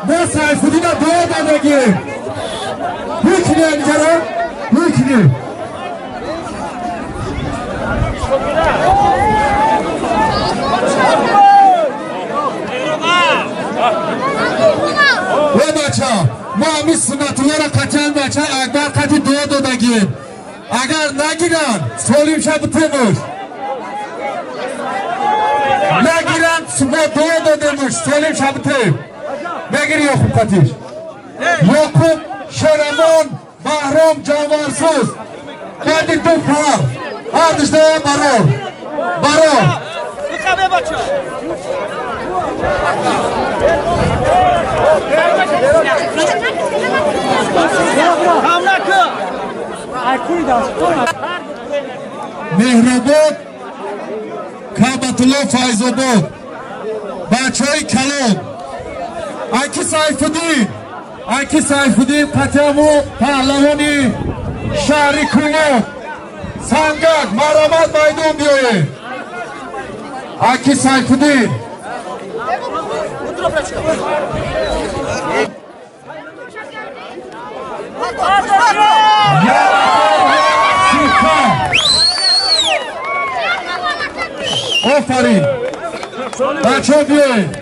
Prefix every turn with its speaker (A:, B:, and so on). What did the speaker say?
A: ما سیف‌الدین رو دو بگیم میکنی انجرم میکنی و بچه ما همی سنتوها را قطعا بچه اکبر قطعی دو بگیم اگر نگیرن سولیم شب تیموش نگیرن ما دو دموش سولیم شب تیم بگیری یاکوب قطیش یاکوب شرمان بهرام جوانسوز قدی دو فر آدشته برام
B: بخواه بچه
A: مهرآباد کعبتالله فیض‌آباد بچهای کلام اکی سیف‌الدین قطعمو پهلوانی شهری کنه سنگک مرامت میدون بیایه اکی سیف‌الدین آفرین بچه بیایه